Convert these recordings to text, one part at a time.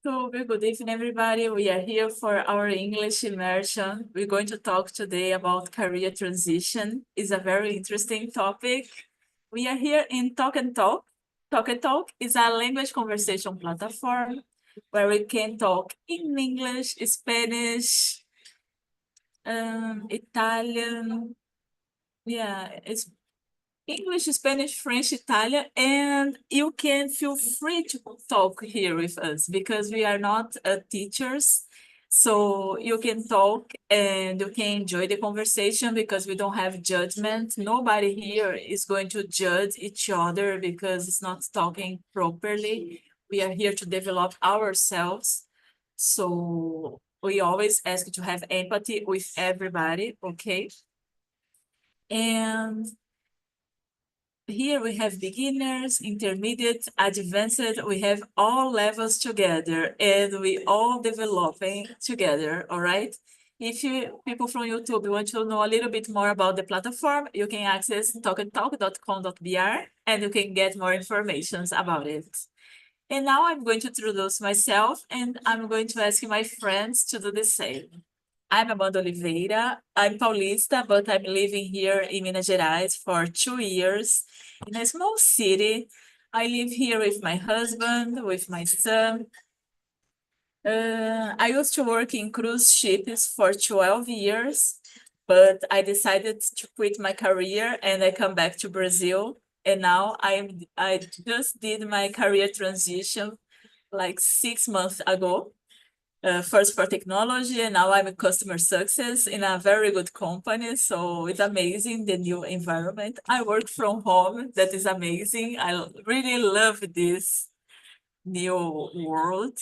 So, good evening, everybody. We are here for our English immersion. We're going to talk today about career transition. It's a very interesting topic. We are here in Talk and Talk. Talk and Talk is a language conversation platform where we can talk in English, Spanish, Italian. Yeah, it's English, Spanish, French, Italian, and you can feel free to talk here with us because we are not teachers. So you can talk and you can enjoy the conversation because we don't have judgment. Nobody here is going to judge each other because it's not talking properly. We are here to develop ourselves. So we always ask to have empathy with everybody, okay? And here we have beginners, intermediate, advanced. We have all levels together and we all developing together, all right? If you people from YouTube want to know a little bit more about the platform, you can access talkandtalk.com.br and you can get more information about it. And now I'm going to introduce myself and I'm going to ask my friends to do the same. I'm Amanda Oliveira. I'm Paulista, but I'm living here in Minas Gerais for 2 years in a small city. I live here with my husband, with my son. I used to work in cruise ships for 12 years, but I decided to quit my career and I come back to Brazil. And now I just did my career transition like 6 months ago. First for technology, and now I'm a customer success in a very good company. So it's amazing, the new environment. I work from home. That is amazing. I really love this new world.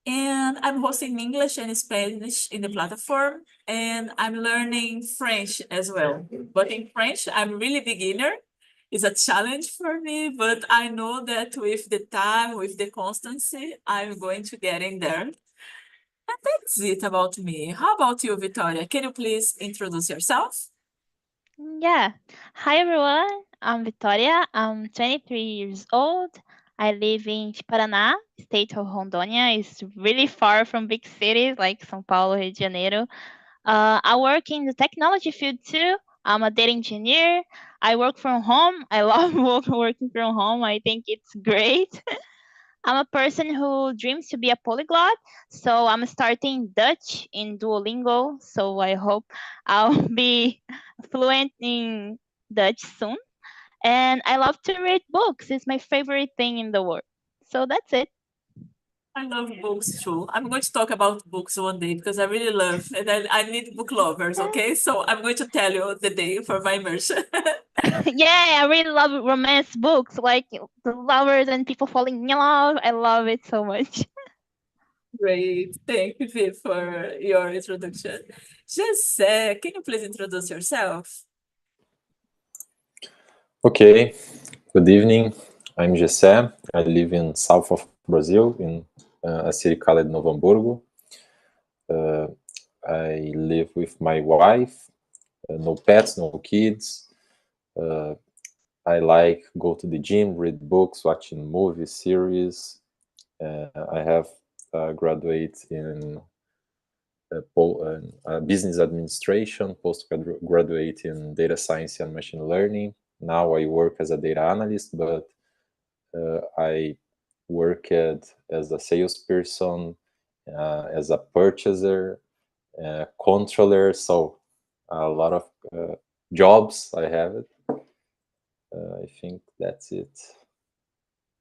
And I'm hosting English and Spanish in the platform, and I'm learning French as well. But in French, I'm really beginner. It's a challenge for me, but I know that with the time, with the constancy, I'm going to get in there. And that's it about me. How about you, Victoria? Can you please introduce yourself? Yeah. Hi, everyone. I'm Victoria. I'm 23 years old. I live in Paraná, state of Rondônia. It's really far from big cities like São Paulo, Rio de Janeiro. I work in the technology field too. I'm a data engineer. I work from home. I love working from home. I think it's great. I'm a person who dreams to be a polyglot, so I'm starting Dutch in Duolingo. So I hope I'll be fluent in Dutch soon. And I love to read books. It's my favorite thing in the world. So that's it. I love books too. I'm going to talk about books one day because I really love and I need book lovers, okay? So I'm going to tell you the day for my immersion. Yeah, I really love romance books, like the lovers and people falling in love. I love it so much. Great. Thank you, Viv, for your introduction. Jesse, can you please introduce yourself? Okay, good evening. I'm Gessé. I live in south of Brazil in a city called Novo Hamburgo. I live with my wife, no pets, no kids. Uh, I like go to the gym, read books, watching movies, series. I have graduate in business administration, postgraduate in data science and machine learning. Now I work as a data analyst, but I worked as a salesperson, as a purchaser, controller. So a lot of jobs I have it. I think that's it.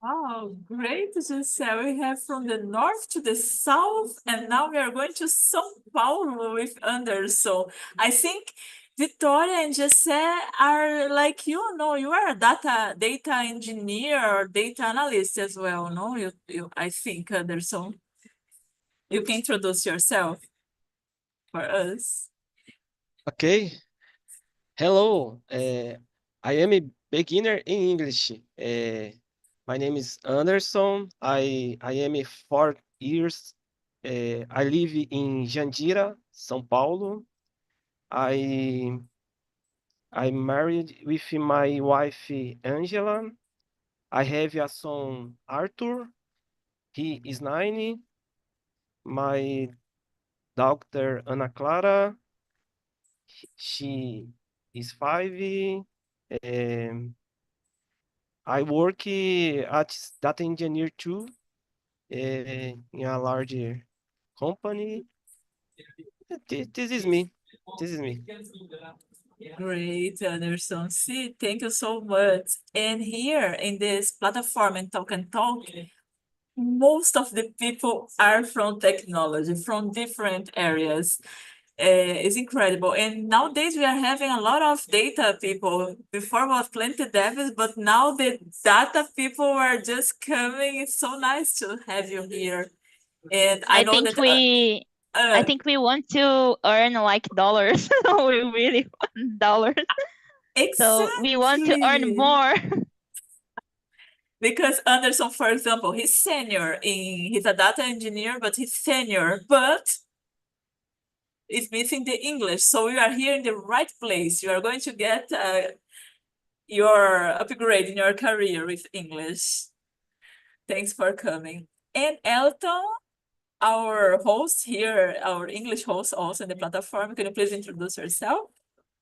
Oh, great, Jesse. We have from the north to the south, and now we are going to São Paulo with Anders. So I think Victoria and Jesse are like you know, you are a data engineer or data analyst as well, no? I think, Anderson. You can introduce yourself for us. Okay. Hello. I am a beginner in English. My name is Anderson. I am 4 years. I live in Jandira, São Paulo. I I'm married with my wife Angela. I have a son Arthur. he is 9. My daughter Ana Clara, she is 5. I work as data engineer too, in a larger company. This is me. This is me. Great, Anderson. See, thank you so much. And here in this platform and Talk and Talk, most of the people are from technology, from different areas. It's incredible. And nowadays we are having a lot of data people. Before was plenty devs, but now the data people are just coming. It's so nice to have you here. And I I know think that we I uh, think we want to earn like dollars. We really want dollars. So we want to earn exactly. more. Because Anderson, for example, he's a data engineer, but he's senior, but is missing the English. So you are here in the right place. You are going to get your upgrade in your career with English. Thanks for coming. And Elton, our host here, our English host also in the platform, can you please introduce yourself?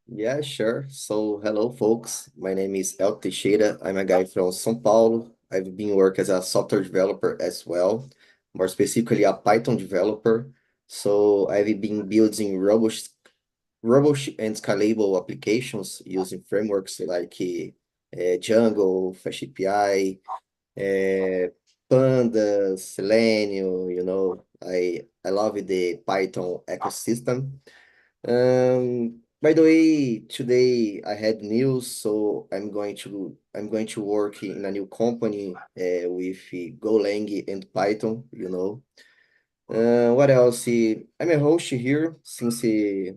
Yeah, sure. So, hello, folks. My name is El Teixeira. I'm a guy from São Paulo. I've been working as a software developer as well, more specifically a Python developer. So, I've been building robust and scalable applications using frameworks like Django, FastAPI, uh, Pandas, Selenium. I love the Python ecosystem. By the way, today I had news, so I'm going to work in a new company with Golang and Python. What else? I'm a host here since the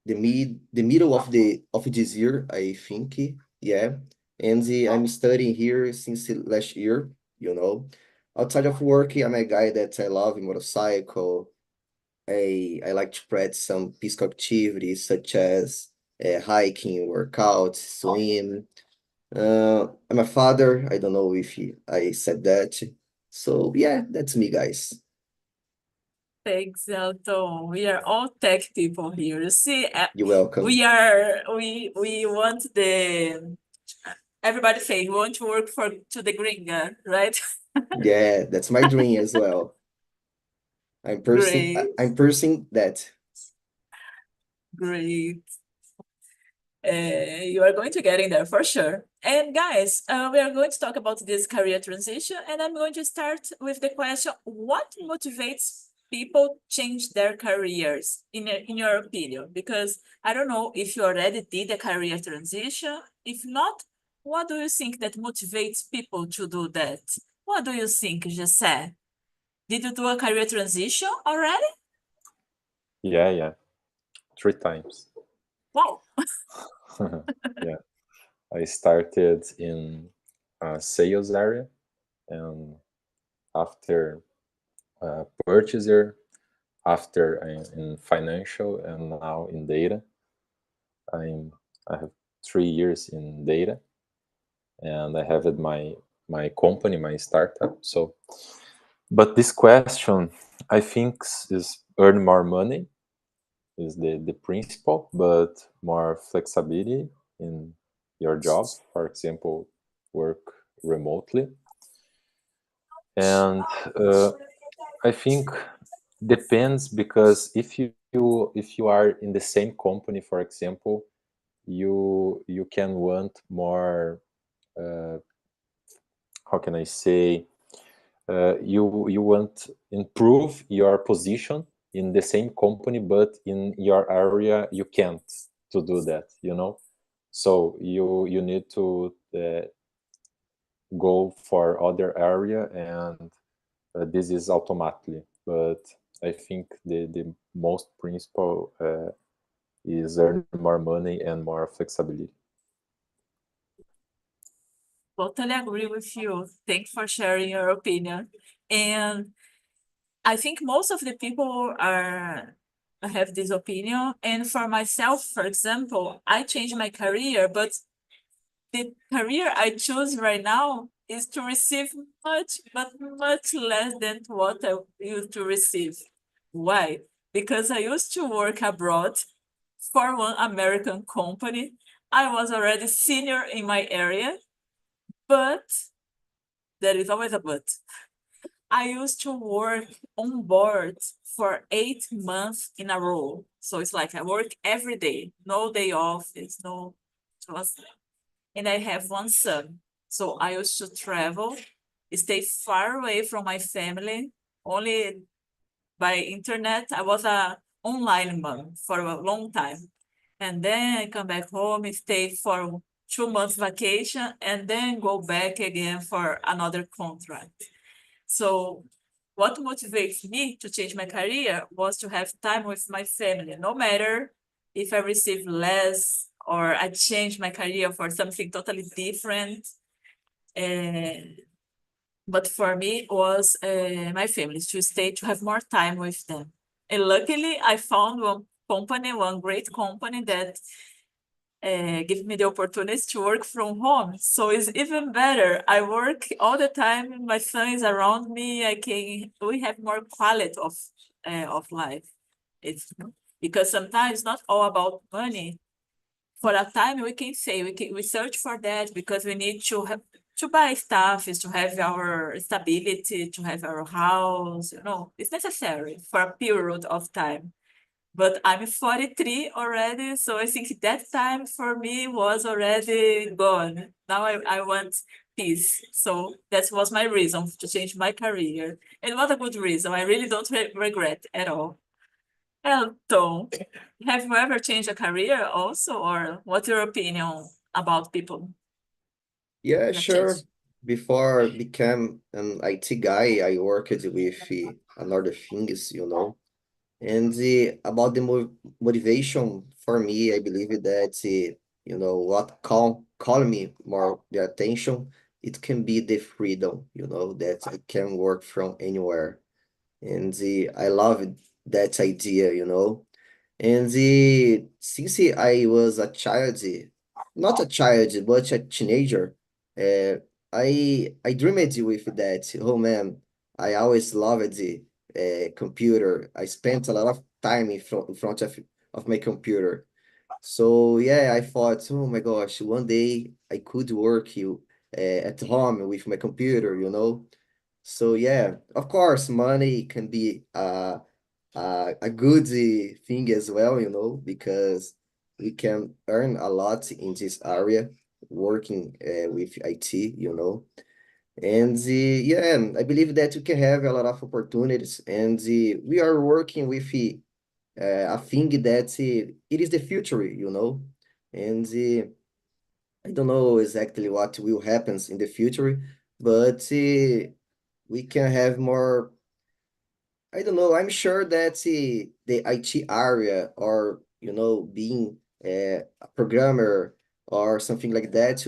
middle of this year, I think. Yeah. And I'm studying here since last year. Outside of work, I'm a guy that I love motorcycle. I like to practice some physical activities such as hiking, workout, swim. I'm a father. I don't know if I said that. So yeah, that's me, guys. Thanks, Elton. We are all tech people here. You see, You're welcome. we want everybody say we want to work for to the gringa, right? Yeah, that's my dream as well. Great, I'm pursuing that. great. You are going to get in there for sure. And guys, we are going to talk about this career transition, and I'm going to start with the question: what motivates people change their careers in your opinion? Because I don't know if you already did a career transition. If not, what do you think that motivates people to do that? What do you think, Jesse? Did you do a career transition already? Yeah, 3 times. Wow. Yeah, I started in sales area, and after purchaser, after in financial, and now in data. I have 3 years in data, and I have it my company, my startup. So, but this question, I think, is earn more money is the principle, but more flexibility in your job. For example, work remotely, and I think depends, because if you are in the same company, for example, you can want more. How can I say? You want improve your position in the same company, but in your area you can't to do that. So you need to go for other area, and this is automatically. But I think the most principle is earn more money and more flexibility. Totally agree with you. Thanks for sharing your opinion. And I think most of the people have this opinion. And for myself, for example, I changed my career, but the career I choose right now is to receive much, but much less than what I used to receive. Why? Because I used to work abroad for one American company. I was already senior in my area, but there is always a but. I used to work on board for 8 months in a row. So it's like I work every day, no day off, it's no just and I have one son. So I used to travel, stay far away from my family, only by internet. I was a online mom for a long time. And then I come back home, stay for 2 months vacation, and then go back again for another contract. So what motivates me to change my career was to have time with my family, no matter if I receive less or I change my career for something totally different. And but for me, it was my family to stay to have more time with them. And luckily, I found one great company that give me the opportunity to work from home. So it's even better. I work all the time. My son is around me. We have more quality of life. It's because sometimes it's not all about money. For a time, we can say we search for that because we need to have to buy stuff, is to have our stability, to have our house. It's necessary for a period of time. But I'm 43 already, so I think that time for me was already gone. Now I want peace. So that was my reason to change my career. It was a good reason. I really don't regret at all. Elton, have you ever changed a career also, or what's your opinion about people Yeah, that change? sure. Before I became an IT guy, I worked with another things, And about the motivation for me, I believe that what call me more the attention, it can be the freedom, that I can work from anywhere. And I love that idea, And since I was a child, not a child, but a teenager, uh, I dreamed with that. Oh man, I always loved the computer. I spent a lot of time in front of my computer. So yeah, I thought, oh my gosh, one day I could work at home with my computer. So yeah, of course, money can be a good thing as well, because we can earn a lot in this area working with IT. And yeah, I believe that we can have a lot of opportunities, and we are working with a thing that it is the future. And I don't know exactly what will happen in the future, but we can have more. I don't know. I'm sure that the IT area, or being a programmer or something like that,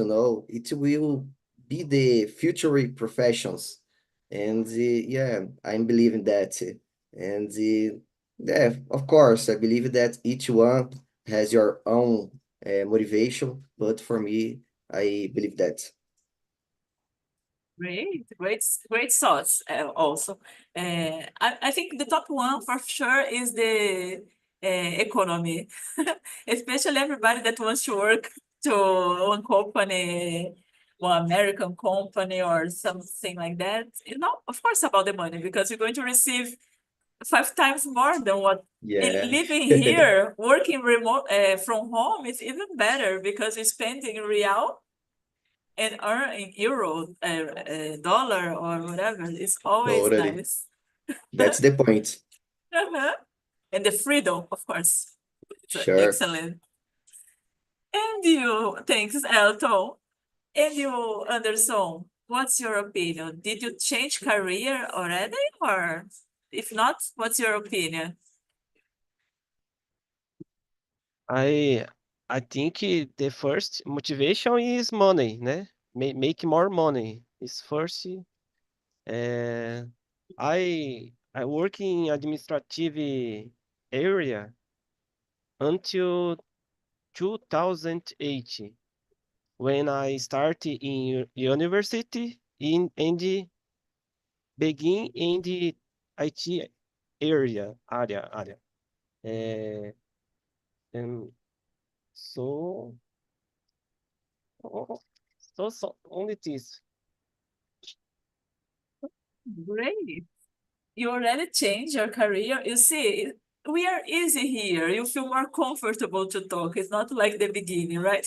it will be the future professions. And yeah, I'm believing that. And yeah, of course, I believe that each one has your own motivation, but for me, I believe that. Great thoughts also. I think the top one for sure is the economy, especially everybody that wants to work to one company, one American company or something like that. Of course, about the money because you're going to receive 5 times more than what. Yeah. Living here, working remote from home is even better because you're spending real and earn in euro, dollar or whatever. It's always Totally. nice. That's the point. Uh-huh. And the freedom, of course. It's Sure. excellent. And you, thanks, Elton. And you, Anderson, what's your opinion? Did you change career already? Or if not, what's your opinion? I I think the first motivation is money, né? Make more money is first. Uh, I work in administrative area until 2008 when I started in university. in the begin in the IT area. And so, oh, so only this. Great. You already changed your career. You see, we are easy here. You feel more comfortable to talk. It's not like the beginning, right?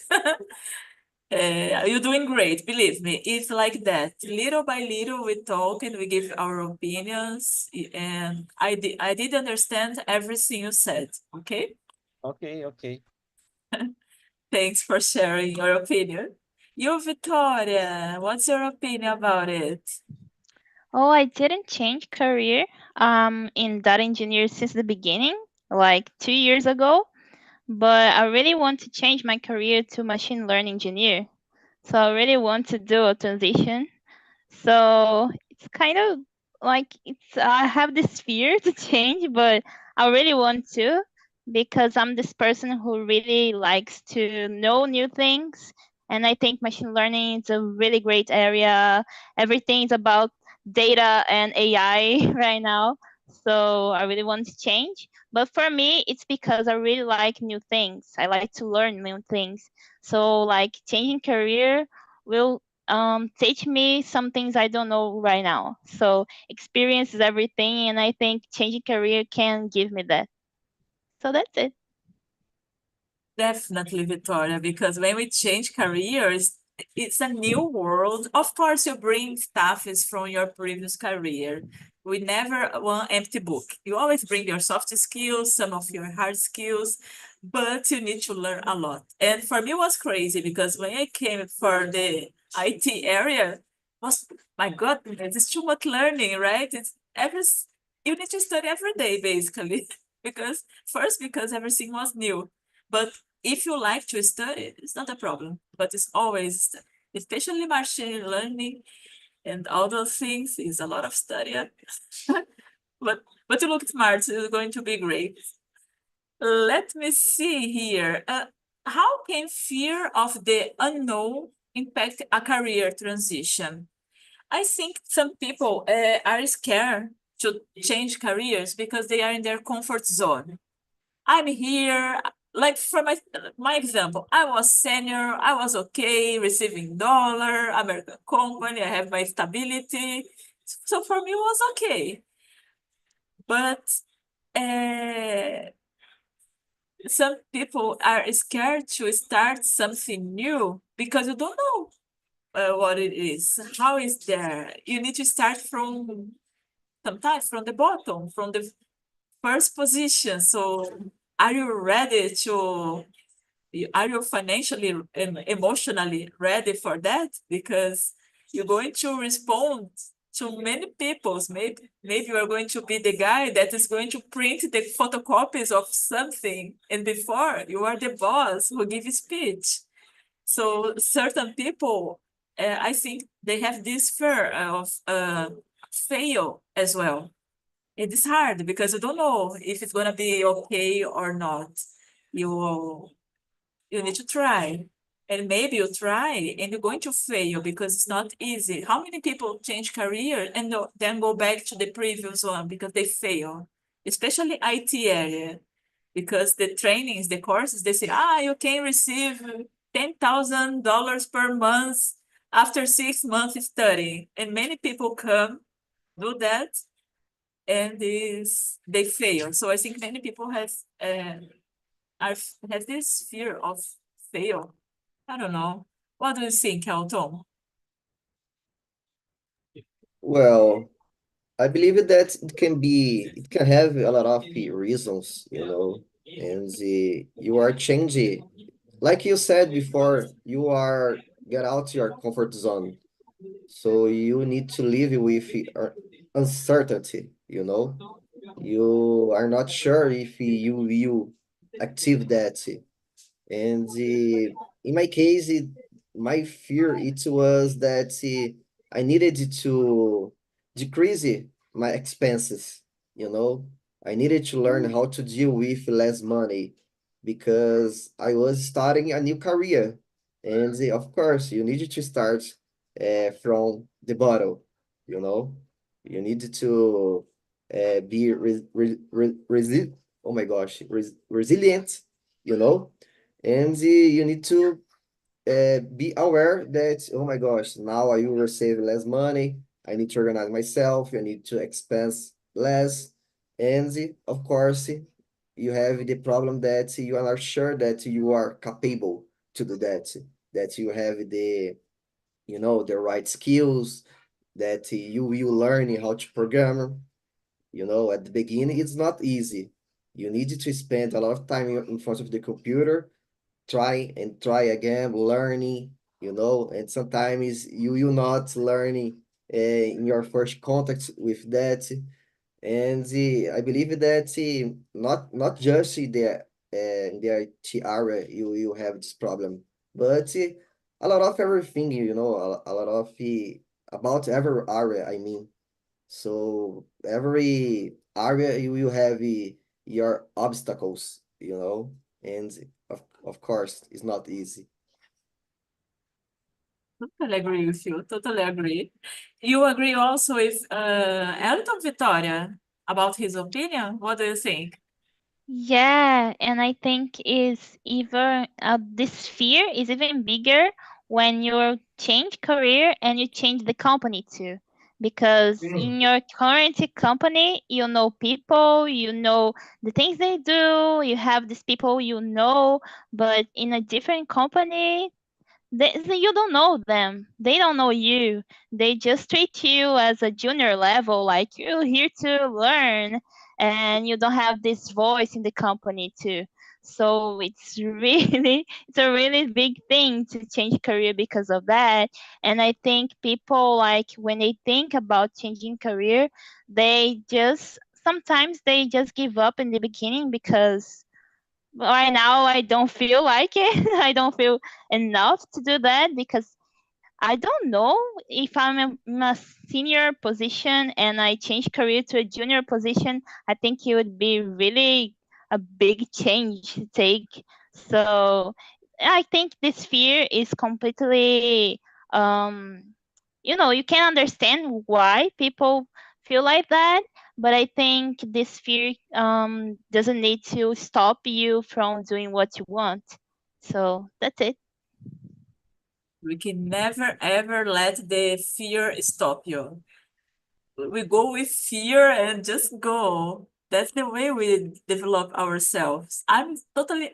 You're doing great, believe me. It's like that. Little by little, we talk and we give our opinions. And I did understand everything you said. Okay. Okay. Thanks for sharing your opinion. You, Victoria, what's your opinion about it? Oh, I didn't change career in data engineer since the beginning, like 2 years ago, but I really want to change my career to machine learning engineer. So I really want to do a transition. So it's kind of like it's I have this fear to change, but I really want to because I'm this person who really likes to know new things. And I think machine learning is a really great area. Everything is about data and AI right now. So I really want to change. But for me, it's because I really like new things. I like to learn new things. So like changing career will teach me some things I don't know right now. So experience is everything, and I think changing career can give me that. So that's it. Definitely, Victoria, because when we change careers, it's a new world. Of course, you bring stuff is from your previous career. We never one empty book. You always bring your soft skills, some of your hard skills, but you need to learn a lot. And for me, it was crazy because when I came for the IT area, was my God, it's too much learning, right? You need to study every day basically, because because everything was new. But if you like to study, it's not a problem. But it's always, especially machine learning and all those things, is a lot of study. But you look smart, so it's going to be great. Let me see here. How can fear of the unknown impact a career transition? I think some people are scared to change careers because they are in their comfort zone. I'm here, like for my example, I was senior, I was okay, receiving dollar, American company, I have my stability. So for me, it was okay. But uh, some people are scared to start something new because you don't know what it is. How is there? You need to start from sometimes from the bottom, from the first position. So are you ready to are you financially and emotionally ready for that? Because you're going to respond to many people's. Maybe you are going to be the guy that is going to print the photocopies of something, and before you are the boss who gives speech. So certain people, I think they have this fear of fail as well. It is hard because you don't know if it's gonna be okay or not. You you need to try. And maybe you try and you're going to fail because it's not easy. How many people change career and then go back to the previous one because they fail? Especially IT area, because the trainings, the courses, they say, you can receive $10,000 per month after 6 months studying. And many people come, do that, and they fail. So I think many people have this fear of fail. I don't know. What do you think, Elton? Well, I believe that it can have a lot of reasons, and you are changing. Like you said before, you are get out your comfort zone. So you need to live with uncertainty, You are not sure if you will achieve that. And in my case, my fear it was that I needed to decrease my expenses, I needed to learn how to deal with less money because I was starting a new career. And of course, you need to start from the bottle, you know. You need to be oh my gosh, resilient, you know, and you need to be aware that, oh my gosh, now I will receive less money. I need to organize myself. I need to expense less. And of course, you have the problem that you are not sure that you are capable to do that you have the right skills, that you will learn how to program. At the beginning, it's not easy. You need to spend a lot of time in front of the computer, try and try again, learning, and sometimes you will not learning in your first contact with that. And I believe that not just in the IT area you have this problem, but a lot of everything, a lot of about every area, I mean. So every area you will have your obstacles, and of course it's not easy. Totally agree with you. Totally agree. You agree also with Elton Victoria about his opinion? What do you think? Yeah, and I think is even this fear is even bigger when you change career and you change the company too. Because in your current company, you know people, you know the things they do, you have these people you know, but in a different company, you don't know them. They don't know you. They just treat you as a junior level, like you're here to learn, and you don't have this voice in the company too. So it's really it's a really big thing to change career because of that. And I think people, like, when they think about changing career, they just sometimes they just give up in the beginning because right now I don't feel like it. I don't feel enough to do that because I don't know if I'm in a senior position and I change career to a junior position. I think it would be really a big change to take. So I think this fear is completely, um, you can understand why people feel like that, but I think this fear doesn't need to stop you from doing what you want. So that's it. We can never ever let the fear stop you. We go with fear and just go. That's the way we develop ourselves. I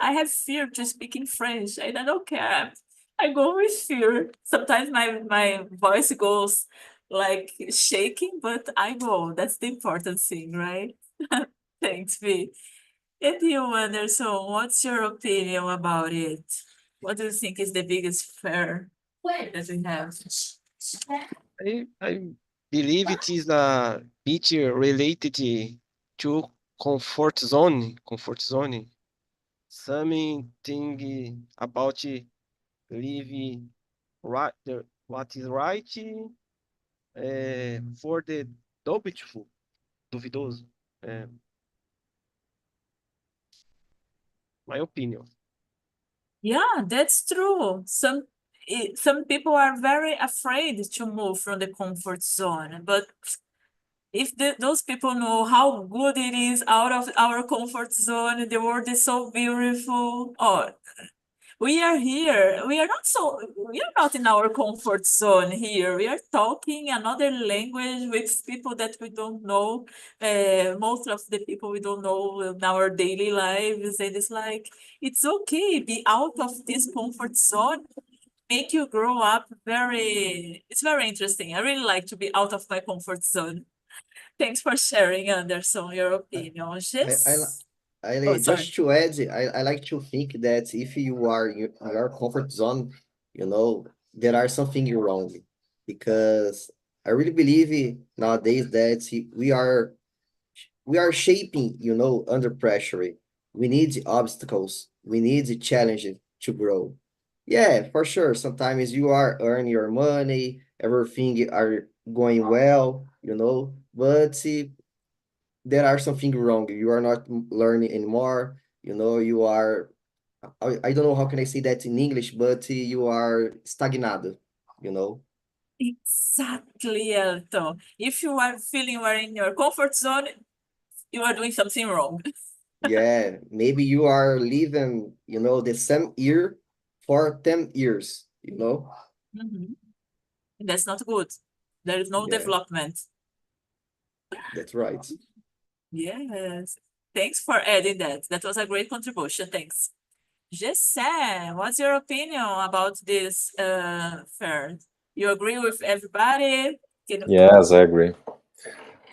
have fear to speaking French and I don't care. I go with fear. Sometimes my voice goes like shaking, but I go. That's the important thing, right? Thanks, V. And you, Anderson, what's your opinion about it? What do you think is the biggest fear that we have? I believe it is a bit related to comfort zone. Comfort zone. Something about live right, what is right for the doubtful, duvidoso. My opinion. Yeah, that's true. Some people are very afraid to move from the comfort zone, but if those people know how good it is out of our comfort zone, the world is so beautiful. Oh, we are here. We are not in our comfort zone here. We are talking another language with people that we don't know. Most of the people we don't know in our daily lives. And it's like, it's okay, be out of this comfort zone, make you grow up it's very interesting. I really like to be out of my comfort zone. Thanks for sharing, Anderson, your opinion. I, I, li- Oh, sorry. just to add, I like to think that if you are in your comfort zone, there are something wrong, because I really believe nowadays that we are shaping, under pressure. We need obstacles. We need challenges to grow. Yeah, for sure. Sometimes you are earning your money, everything are going well, but there are something wrong. You are not learning anymore. You are, I don't know how can I say that in English, but you are stagnado, you know. Exactly, Elton. If you are feeling you are in your comfort zone, you are doing something wrong. Yeah, maybe you are living, the same year for 10 years, Mhm. That's not good. There is no Yeah, development. that's right. Yes. Thanks for adding that. That was a great contribution. Thanks. Jesse, what's your opinion about this fair? You agree with everybody? Yes, I agree.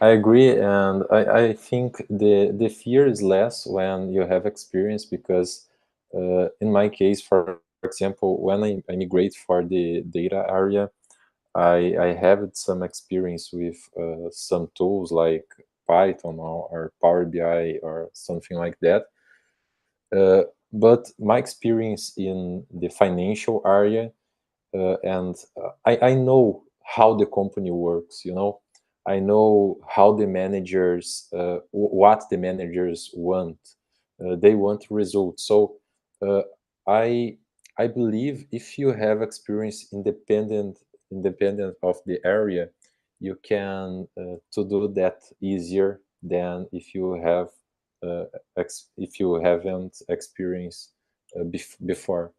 I agree, and I think the fear is less when you have experience because, in my case, for example, when I migrate for the data area, I had some experience with some tools like Python or Power BI or something like that. But my experience in the financial area and I know how the company works. I know how the managers what the managers want. They want results. So uh, I I believe if you have experience independent of the area, you can to do that easier than if you have if you haven't experienced before.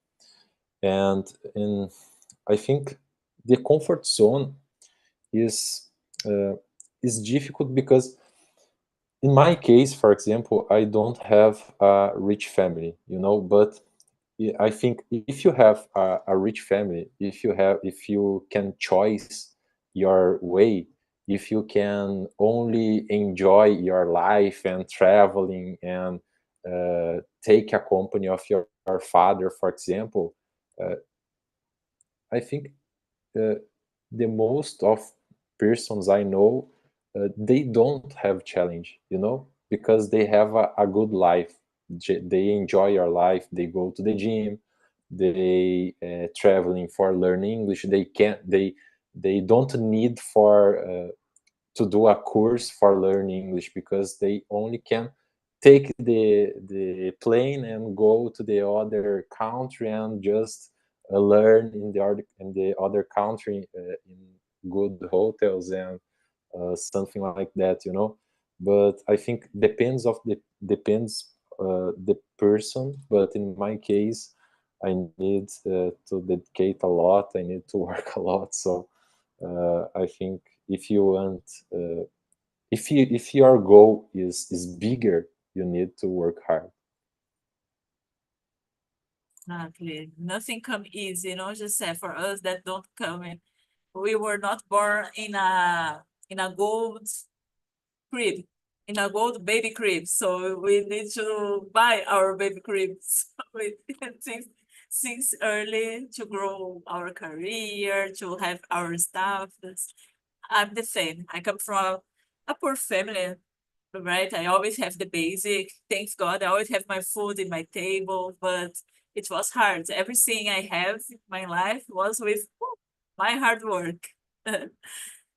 And in I think the comfort zone is uh, is difficult because in my case, for example, I don't have a rich family, but I think if you have a rich family, if you can choose your way, if you can only enjoy your life and traveling and take a company of your father, for example, uh, I think uh, the most of persons I know, they don't have challenge, because they have a good life. They enjoy your life. They go to the gym. They traveling for learning English. They don't need for to do a course for learning English because they only can take the plane and go to the other country and just learn in the other country in good hotels and something like that, But I think depends the person. But in my case, I need to dedicate a lot. I need to work a lot. So I think if you want, if your goal is bigger, you need to work hard. Exactly. Nothing come easy, just say for us that don't come in. We were not born in a gold crib, in a gold baby crib. So we need to buy our baby cribs with since early to grow our career, to have our stuff. I'm the same. I come from a poor family, right? I always have the basic. Thanks God, I always have my food in my table, but it was hard. Everything I have in my life was with my hard work.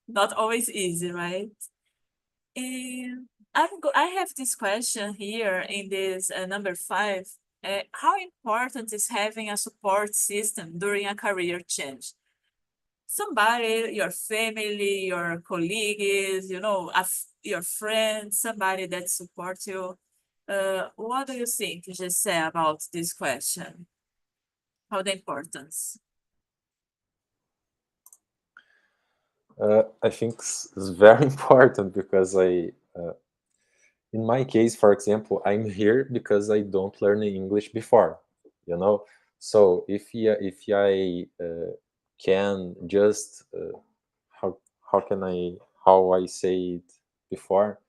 Not always easy, right? And I have this question here in this number 5. How important is having a support system during a career change? Somebody, your family, your colleagues, your friends, somebody that supports you. What do you think, just say about this question? How the importance? I think it's very important because in my case, for example, I'm here because I don't learn English before, you know. So if I can just how can how I say it before,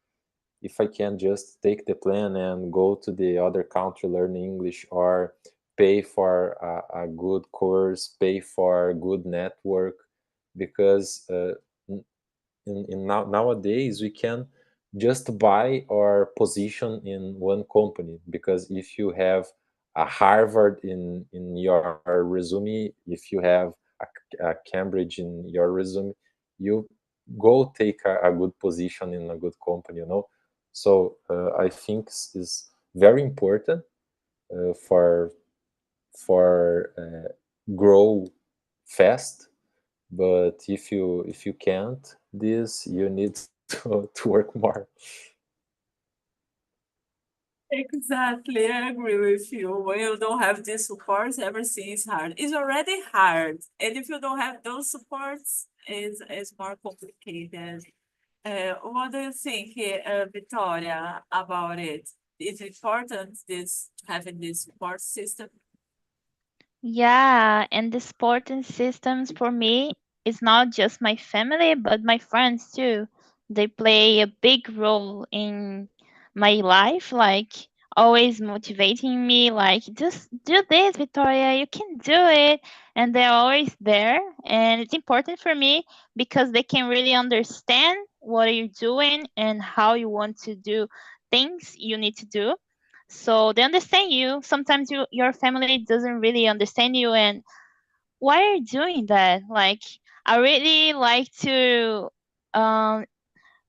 if I can just take the plan and go to the other country learn English or pay for a good course, pay for a good network, because nowadays we can just buy our position in one company, because if you have a Harvard in your resume, if you have a Cambridge in your resume, you go take a good position in a good company, So I think is very important for grow fast, but if you can't this, you need to work more. Exactly, I agree with you. When you don't have this support, everything is hard. It's already hard, and if you don't have those supports, it's more complicated. What do you think, Victoria, about it? It's important this having this support system. Yeah, and the sporting systems for me is not just my family, but my friends too. They play a big role in my life, like always motivating me, like just do this, Victoria, you can do it. And they're always there. And it's important for me because they can really understand what you're doing and how you want to do things you need to do. So they understand you. Sometimes your family doesn't really understand you, and why are you doing that? Like, I really like to um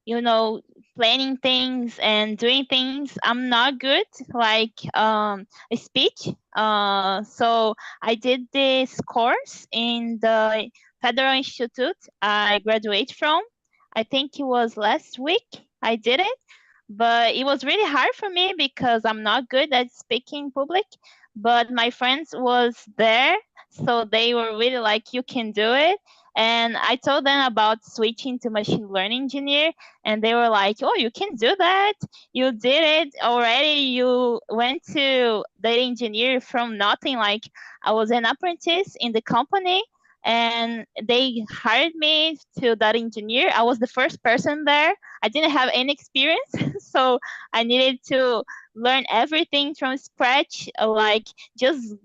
you know, planning things and doing things. I'm not good like a speech. So I did this course in the Federal Institute I graduate from. I think it was last week I did it, but it was really hard for me because I'm not good at speaking in public. But my friends was there, so they were really like, "You can do it." And I told them about switching to machine learning engineer, and they were like, "Oh, you can do that. You did it already. You went to data engineer from nothing. Like I was an apprentice in the company." And they hired me to that engineer. I was the first person there. I didn't have any experience, so I needed to learn everything from scratch. Like just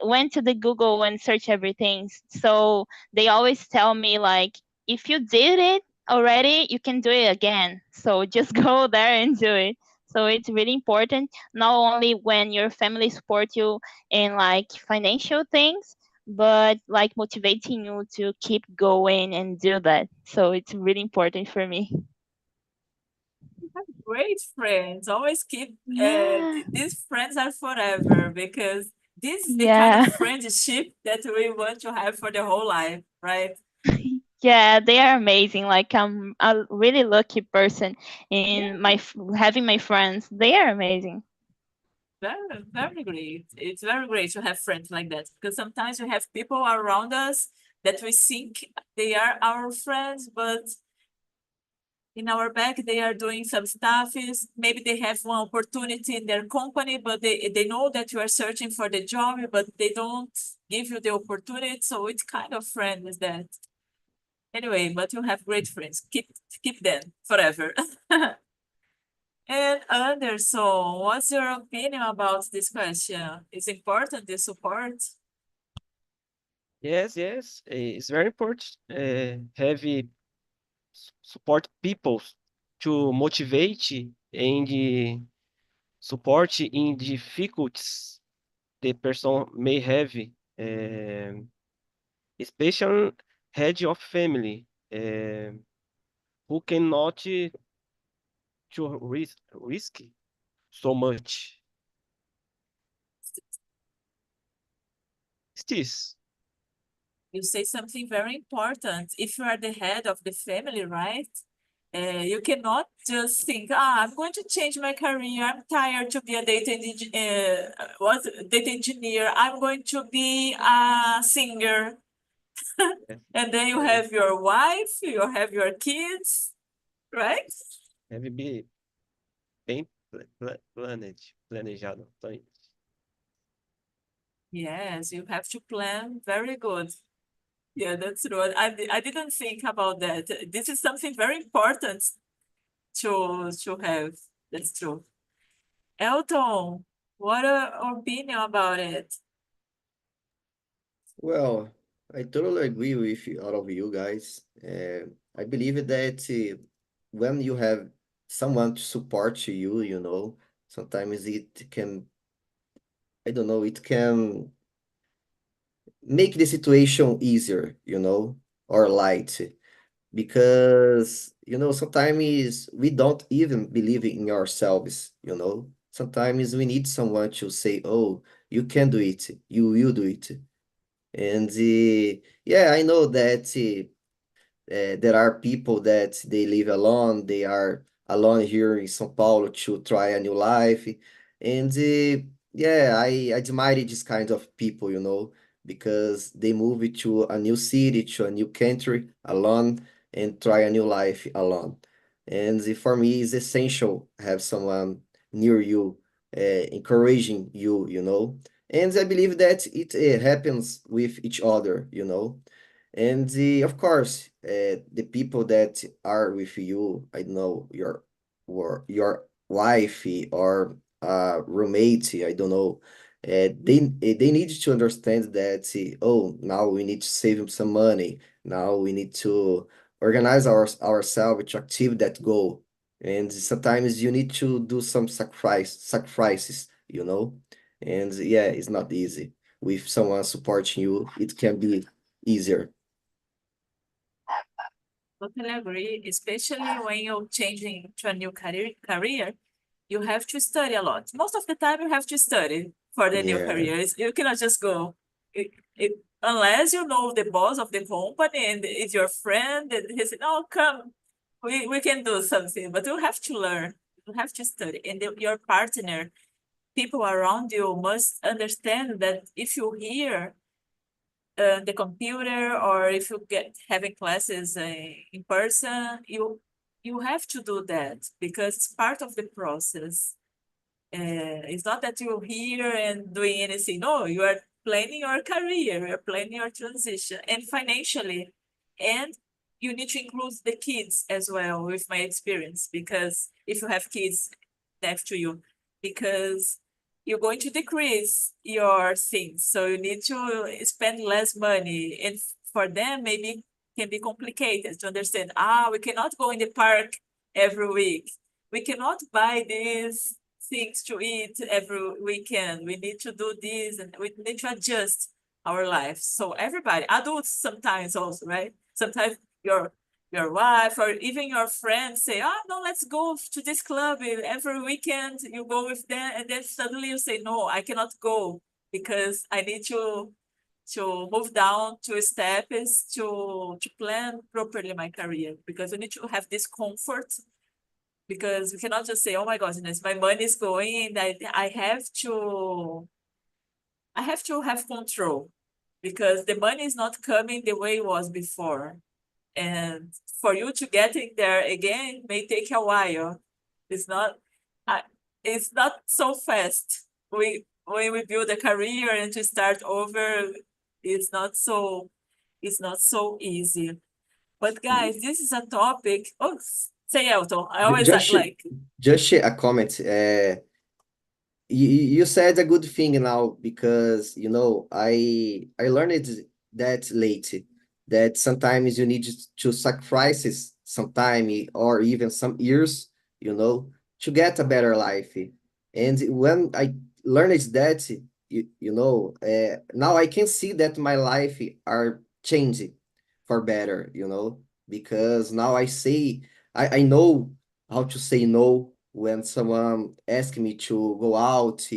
went to the Google and search everything. So they always tell me like, if you did it already, you can do it again. So just go there and do it. So it's really important, not only when your family support you in like financial things, but like motivating you to keep going and do that. So it's really important for me. Great friends. Always keep Yeah. these friends are forever because this is the kind of Yeah. friendship that we want to have for the whole life, right? Yeah, they are amazing. Like I'm a really lucky person in Yeah, having my friends. They are amazing. very, very great. It's very great to have friends like that because sometimes we have people around us that we think they are our friends, but in our back they are doing some stuff. Is maybe they have one opportunity in their company, but they know that you are searching for the job, but they don't give you the opportunity. So it's kind of friend is that. Anyway, but you have great friends. Keep them forever. And Anderson, what's your opinion about this question? Is important the support? Yes, yes, it's very important. Have support people to motivate and support in difficulties the person may have, especially head of family, who cannot to risk so much. Is this? You say something very important. If you are the head of the family, right? You cannot just think, I'm going to change my career. I'm tired to be a data engineer. I'm going to be a singer. Yes. And then you Eh, have your wife, you have your kids, right? Deve be bem planejado. Então, Yes, you have to plan very good. Yeah, that's true. I didn't think about that. This is something very important to have. That's true. Elton, what a opinion about it? Well, I totally agree with all of you guys. I believe that when you have someone to support you, sometimes it can, I don't know, it can make the situation easier, or light. Because, sometimes we don't even believe in ourselves. Sometimes we need someone to say, oh, you can do it, you will do it. And yeah, I know that there are people that they live alone. They are alone here in São Paulo to try a new life. And yeah, I admire this kind of people, because they move to a new city, to a new country alone and try a new life alone. And for me, it's essential have someone near you, encouraging you, And I believe that it happens with each other, And of course, the people that are with you, I don't know, your wife or roommate, I don't know, they need to understand that, oh, now we need to save some money. Now we need to organize ourselves to achieve that goal. And sometimes you need to do some sacrifices, And yeah, it's not easy. With someone supporting you, it can be easier. Totally agree, especially when you're changing to a new career, you have to study a lot. Most of the time, you have to study for the new Yeah, career. You cannot just go, unless you know the boss of the company and is your friend, and he said, "Oh, come, we can do something." But you have to learn. You have to study, and your partner, people around you must understand that if you hear the computer or if you get having classes in person, you have to do that because it's part of the process. It's not that you're here and doing anything. No, you are planning your career, you're planning your transition, and financially, and you need to include the kids as well. With my experience, because if you have kids next to you, because you're going to decrease your things, so you need to spend less money, and for them maybe can be complicated to understand. We cannot go in the park every week. We cannot buy this things to eat every weekend. We need to do this and we need to adjust our life. So everybody, adults sometimes also, right? Sometimes your wife or even your friends say, "Oh no, let's go to this club every weekend." You go with them, and then suddenly you say, "No, I cannot go because I need to move down to steps to plan properly my career because I need to have this comfort because we cannot just say, "Oh my goodness, my money is going, I have to have control because the money is not coming the way it was before. And for you to get in there again may take a while. It's not I it's not so fast. When we build a career and to start over, it's not so it's not so easy. But guys, this is a topic. Oh, say Elton. I always just like just a comment. You said a good thing now because I learned that late that sometimes you need to sacrifice some time or even some years, to get a better life. And when I learned that, now I can see that my life are changing for better, because now I know how to say no when someone asks me to go out,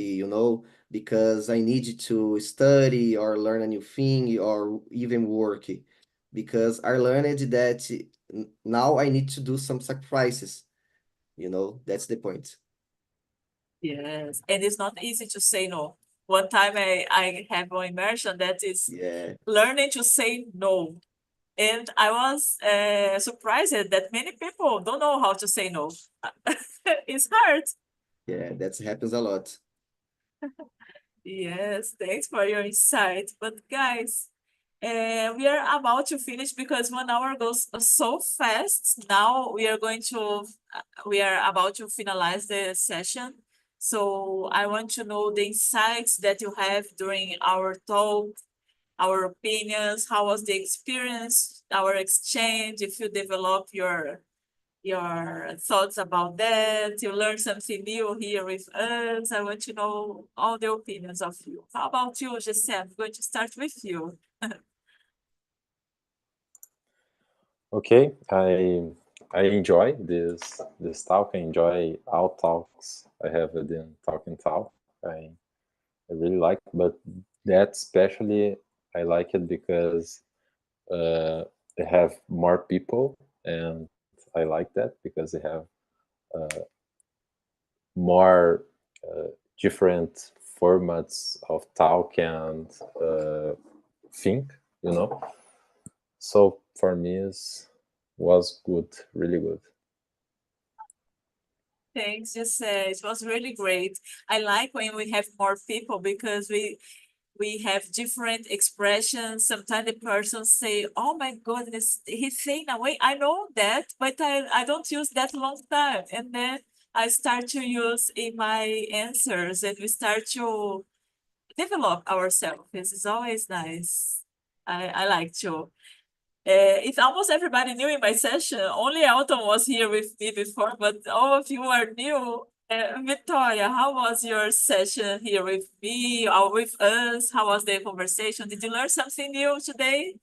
because I need to study or learn a new thing or even work. Because I learned that now I need to do some sacrifices, that's the point. yes, and it's not easy to say no. One time I have an immersion that is Yeah, learning to say no. And I was surprised that many people don't know how to say no. It's hard. yeah, that happens a lot. Yes, thanks for your insight. But guys, we are about to finish because 1 hour goes so fast. Now we are about to finalize the session. So I want to know the insights that you have during our talk, our opinions, how was the experience, our exchange, if you develop your thoughts about that, you learn something new here with us. I want to know all the opinions of you. How about you, Jesse? I'm going to start with you. Okay, I enjoy this talk. I enjoy all talks I have in Talking Talk. I really like, but that especially I like it because they have more people, and I like that because they have more different formats of talk and think, you know. So for me, was good, really good. Thanks, just it was really great. I like when we have more people because we have different expressions. Sometimes the person say, "Oh my goodness, he's saying away." I know that, but I don't use that long time. And then I start to use in my answers, and we start to develop ourselves. This is always nice. I like to. It's almost everybody new in my session. Only Elton was here with me before, but all of you are new. Victoria, how was your session here with me or with us? How was the conversation? Did you learn something new today?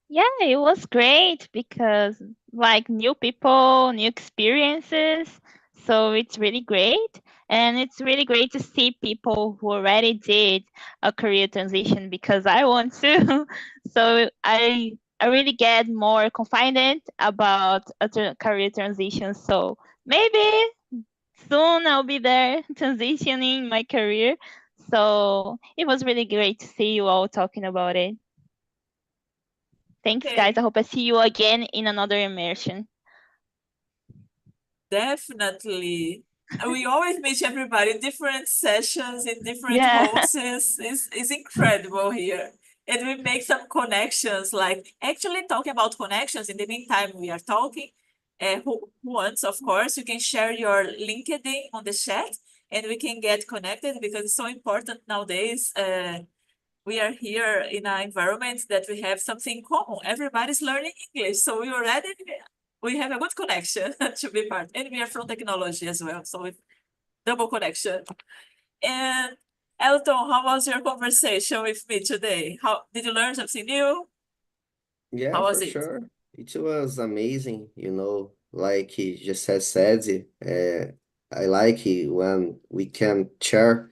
Yeah, it was great because like new people, new experiences. So it's really great. And it's really great to see people who already did a career transition because I want to. So I really get more confident about a career transition. So maybe soon I'll be there transitioning my career. So it was really great to see you all talking about it. Thanks, guys. Okay. I hope I see you again in another immersion. Definitely. We always meet everybody in different sessions, in different Yeah. hosts. It's incredible here. And we make some connections, like actually talking about connections. In the meantime, we are talking. Who wants, of course, you can share your LinkedIn on the chat and we can get connected because it's so important nowadays. We are here in an environment that we have something common. Everybody's learning English, so we have a good connection to be part, and we are from technology as well, so with double connection. And Elton, how was your conversation with me today? How did you learn something new? Yeah, How was for it? sure. It was amazing, like he just has said, I like it when we can share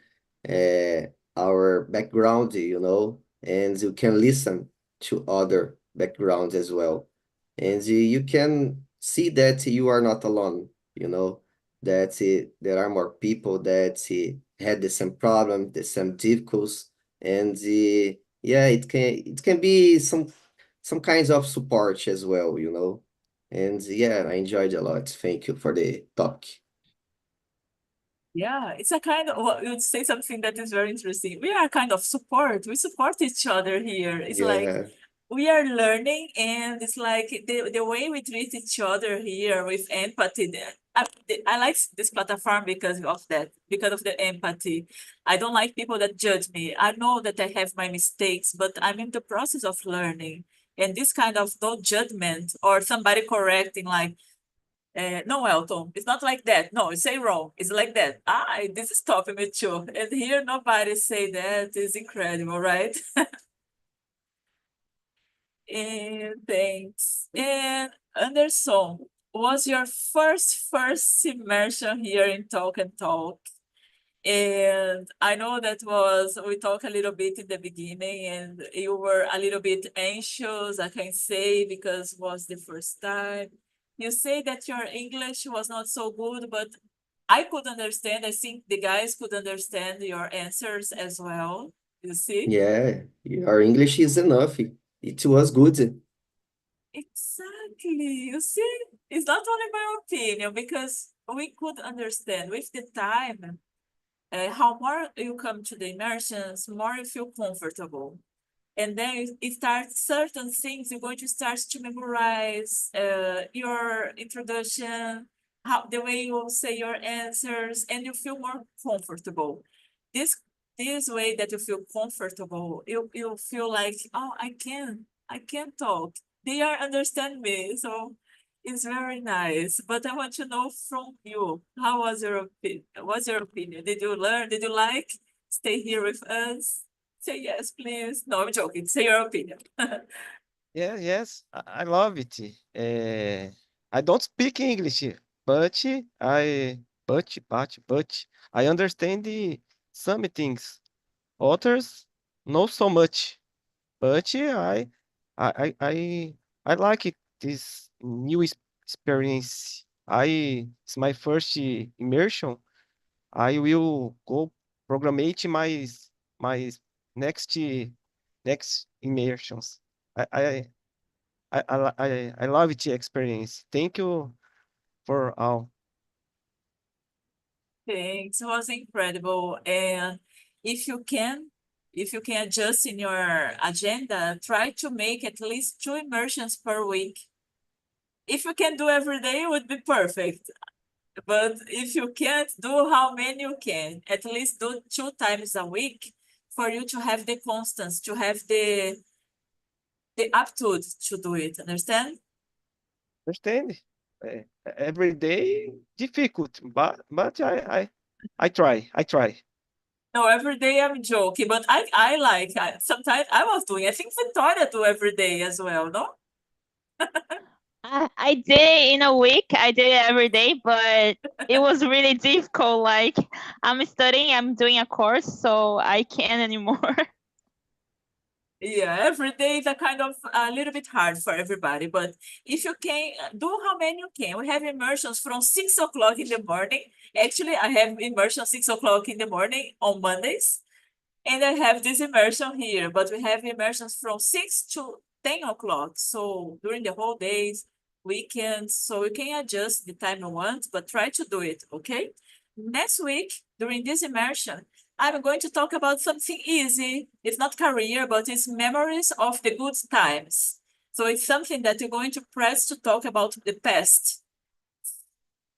our background, and you can listen to other backgrounds as well. And you can see that you are not alone, that there are more people that had the same problem, the same difficulties, and yeah, it can be some kinds of support as well, And yeah, I enjoyed a lot. Thank you for the talk. Yeah, it's a kind of, well, you'd say something that is very interesting. We are kind of support. We support each other here. It's like Yeah, we are learning, and it's like the way we treat each other here with empathy. I like this platform because of that, because of the empathy. I don't like people that judge me. I know that I have my mistakes, but I'm in the process of learning. And this kind of no judgment or somebody correcting, like, no, Elton, it's not like that. No, you say wrong. It's like that. This is stopping me too. And here nobody say that. Is incredible, right? And thanks. And Anderson, was your first immersion here in Talk and Talk? And I know that was, we talked a little bit in the beginning and you were a little bit anxious, I can say, because it was the first time. You say that your English was not so good, but I could understand. I think the guys could understand your answers as well. You see? yeah, your English is enough. It was good. Exactly. You see, it's not only my opinion because we could understand with the time. How more you come to the immersions, more you feel comfortable. And then it starts certain things you're going to start to memorize your introduction, how the way you will say your answers, and you feel more comfortable. This this way that you feel comfortable, you feel like, oh, I can talk. They are understand me. So it's very nice. But I want to know from you, how was your opinion? What's your opinion? Did you learn? Did you like stay here with us? Say yes, please. No, I'm joking. Say your opinion. Yeah, yes, I love it. I don't speak English, but but I understand some things. Others, not so much. but I like it, this new experience. It's my first immersion. I will go programmate my next next immersions. I I I love the experience. Thank you for all. Thanks. It was incredible. And if you can, if you can adjust in your agenda, try to make at least 2 immersions per week. If you can do every day, it would be perfect. But if you can't, do how many you can. At least do 2 times a week for you to have the constance, to have the aptitude to do it. Understand? Understand? Every day difficult, but I try. I try. No, every day I'm joking, but I like sometimes I was doing. I think Victoria do every day as well, no? I did it in a week. I did it every day, but it was really difficult. Like I'm studying, I'm doing a course, so I can't anymore. Yeah, every day is a little bit hard for everybody, but if you can do how many you can. We have immersions from 6 o'clock in the morning. Actually, I have immersion 6 o'clock in the morning on Mondays. And I have this immersion here, but we have immersions from 6 to 10 o'clock. So during the whole days, weekends, so you can adjust the time you want, but try to do it, okay? Next week, during this immersion, I'm going to talk about something easy. It's not career, but it's memories of the good times. So it's something that you're going to press to talk about the past.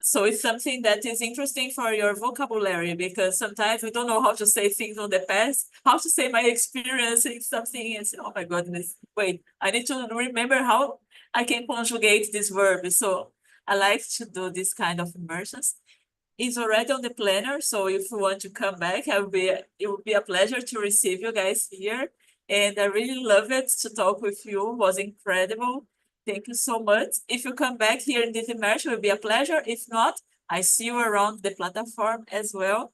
So it's something that is interesting for your vocabulary because sometimes we don't know how to say things on the past, how to say my experience in something and say, oh my goodness, wait, I need to remember how I can conjugate this verb. So I like to do this kind of immersions. It's already on the planner, so if you want to come back, it will be a pleasure to receive you guys here. And I really love it to talk with you. It was incredible. Thank you so much. If you come back here in this immersion, it will be a pleasure. If not, I see you around the platform as well.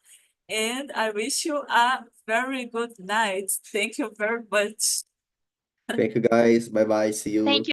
And I wish you a very good night. Thank you very much. Thank you, guys. Bye bye. See you. Thank you.